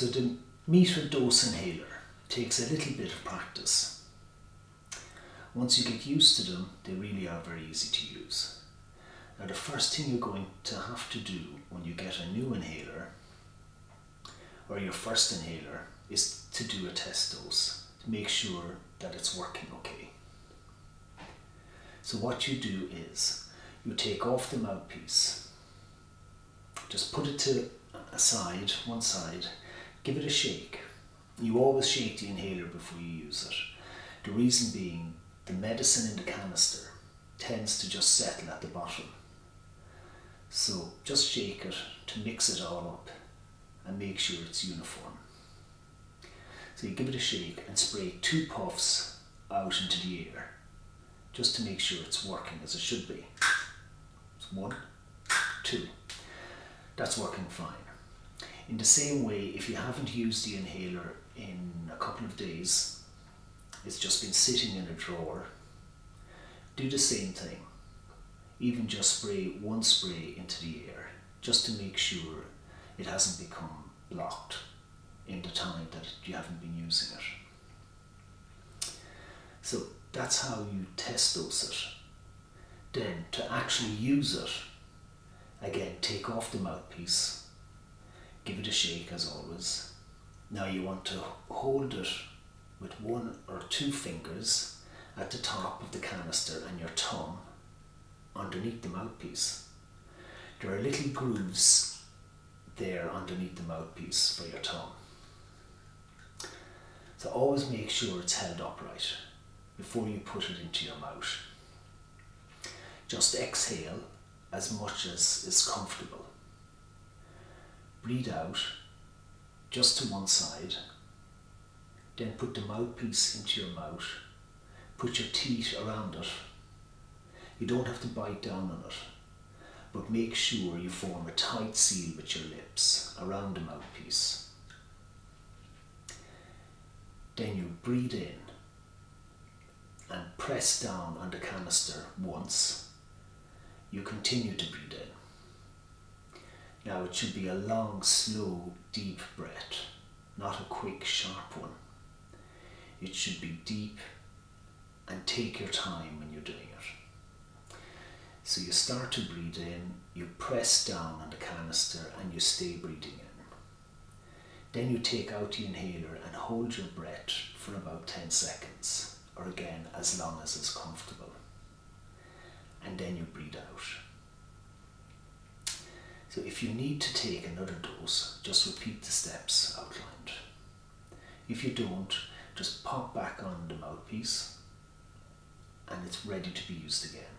So the meter dose inhaler takes a little bit of practice. Once you get used to them, they really are very easy to use. Now the first thing you're going to have to do when you get a new inhaler, or your first inhaler, is to do a test dose to make sure that it's working okay. So what you do is you take off the mouthpiece, just put it to one side, give it a shake. You always shake the inhaler before you use it. The reason being, the medicine in the canister tends to just settle at the bottom. So just shake it to mix it all up and make sure it's uniform. So you give it a shake and spray 2 puffs out into the air just to make sure it's working as it should be. So 1, 2. That's working fine. In the same way, if you haven't used the inhaler in a couple of days, it's just been sitting in a drawer, do the same thing. Even just spray 1 spray into the air, just to make sure it hasn't become blocked in the time that you haven't been using it. So that's how you test dose it. Then to actually use it, again, take off the mouthpiece, give it a shake as always. Now you want to hold it with 1 or 2 fingers at the top of the canister and your thumb underneath the mouthpiece. There are little grooves there underneath the mouthpiece for your tongue. So always make sure it's held upright before you put it into your mouth. Just exhale as much as is comfortable. Breathe out just to one side, then put the mouthpiece into your mouth, put your teeth around it. You don't have to bite down on it, but make sure you form a tight seal with your lips around the mouthpiece. Then you breathe in and press down on the canister once. You continue to breathe in. Now it should be a long, slow, deep breath, not a quick, sharp one. It should be deep and take your time when you're doing it. So you start to breathe in, you press down on the canister and you stay breathing in. Then you take out the inhaler and hold your breath for about 10 seconds, or again, as long as it's comfortable. And then you breathe out. So if you need to take another dose, just repeat the steps outlined. If you don't, just pop back on the mouthpiece and it's ready to be used again.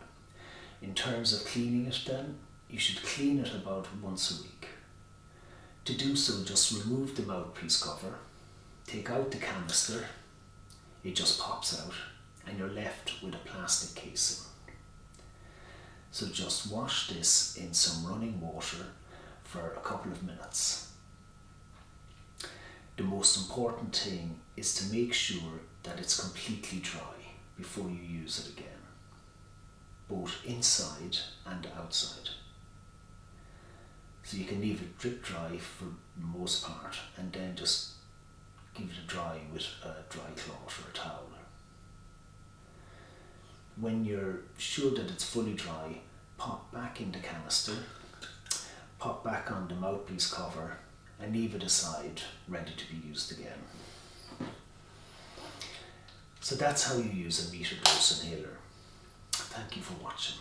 In terms of cleaning it then, you should clean it about once a week. To do so, just remove the mouthpiece cover, take out the canister, it just pops out and you're left with a plastic casing. So just wash this in some running water for a couple of minutes. The most important thing is to make sure that it's completely dry before you use it again, both inside and outside. So you can leave it drip dry for the most part and then just give it a dry with a dry cloth or a towel. When you're sure that it's fully dry, pop back in the canister, pop back on the mouthpiece cover and leave it aside, ready to be used again. So that's how you use a meter dose inhaler. Thank you for watching.